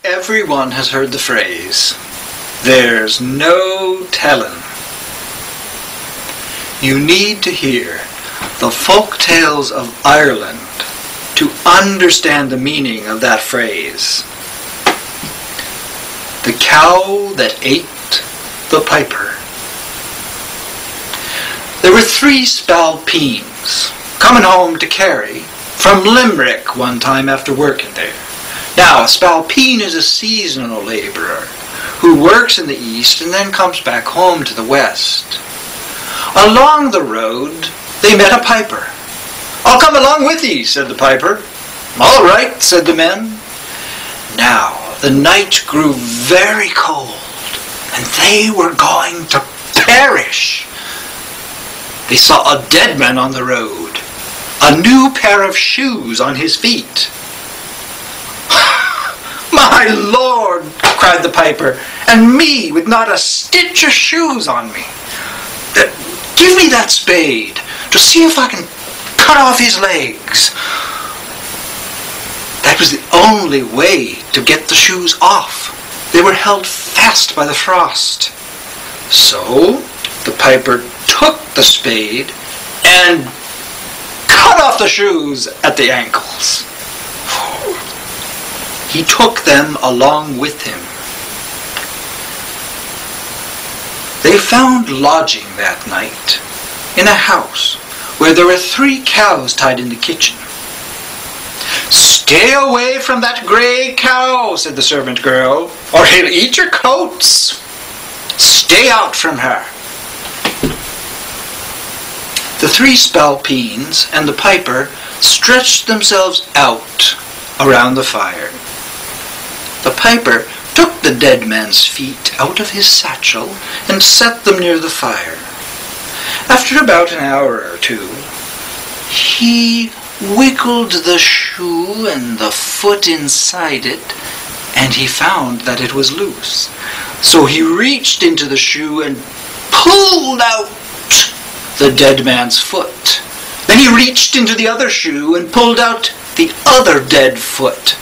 everyone has heard the phrase, "There's no tellin'." You need to hear the folk tales of Ireland to understand the meaning of that phrase. The cow that ate the piper. There were 3 spalpeens coming home to Kerry from Limerick one time after working there. Now, a spalpeen is a seasonal labourer who works in the east and then comes back home to the west. Along the road, they met a piper. "I'll come along with ye," said the piper. "All right," said the men. Now, the night grew very cold, and they were going to perish. They saw a dead man on the road, a new pair of shoes on his feet. "My Lord," cried the piper, "and me with not a stitch of shoes on me. Give me that spade to see if I can cut off his legs." That was the only way to get the shoes off. They were held fast by the frost. So the piper took the spade and cut off the shoes at the ankles. He took them along with him. They found lodging that night in a house where there were 3 cows tied in the kitchen. "Stay away from that grey cow," said the servant girl, "or he'll eat your coats. Stay out from her." The 3 spalpeens and the piper stretched themselves out around the fire. The piper took the dead man's feet out of his satchel and set them near the fire. After about an hour or 2, he wiggled the shoe and the foot inside it, and he found that it was loose. So he reached into the shoe and pulled out the dead man's foot. Then he reached into the other shoe and pulled out the other dead foot.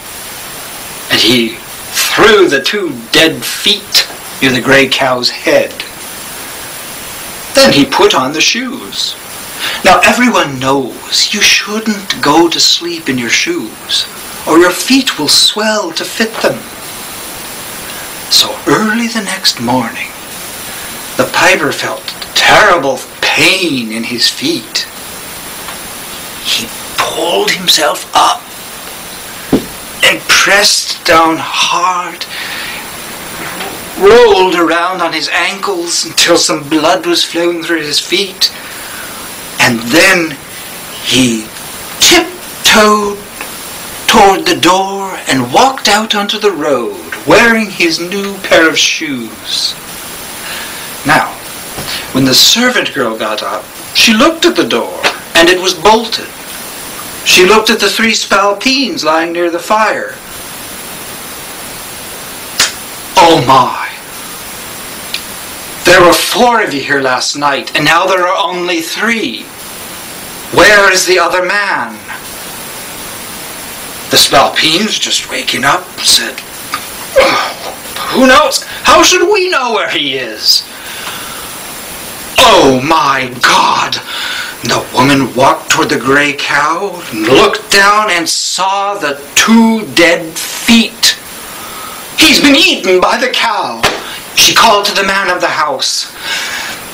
And he threw the 2 dead feet near the grey cow's head. Then he put on the shoes. Now everyone knows you shouldn't go to sleep in your shoes, or your feet will swell to fit them. So early the next morning, the piper felt terrible pain in his feet. He pulled himself up and pressed down hard, rolled around on his ankles until some blood was flowing through his feet, and then he tiptoed toward the door and walked out onto the road wearing his new pair of shoes. Now, when the servant girl got up, she looked at the door and it was bolted. She looked at the 3 spalpeens lying near the fire. "Oh my! There were 4 of you here last night, and now there are only 3. Where is the other man?" The spalpeens, just waking up, said, "Who knows? How should we know where he is?" "Oh my God!" The woman walked toward the grey cow, looked down and saw the 2 dead feet. "He's been eaten by the cow." She called to the man of the house,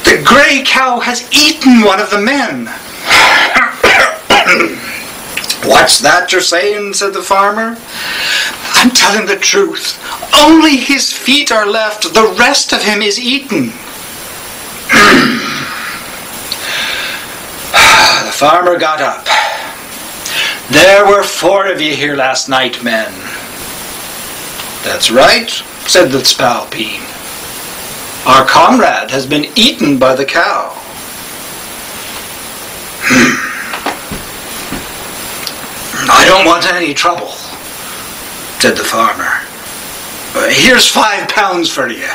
"The grey cow has eaten one of the men." "What's that you're saying?" said the farmer. "I'm telling the truth. Only his feet are left. The rest of him is eaten." The farmer got up. "There were 4 of you here last night, men." "That's right," said the spalpeen. "Our comrade has been eaten by the cow." "I don't want any trouble," said the farmer. "Here's 5 pounds for you.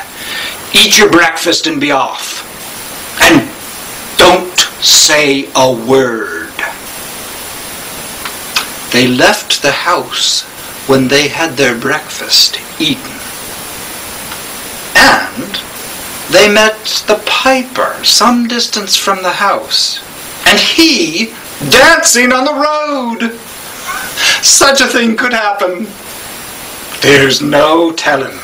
Eat your breakfast and be off. And don't say a word." They left the house when they had their breakfast eaten. And they met the piper some distance from the house, and he dancing on the road. Such a thing could happen. There's no telling.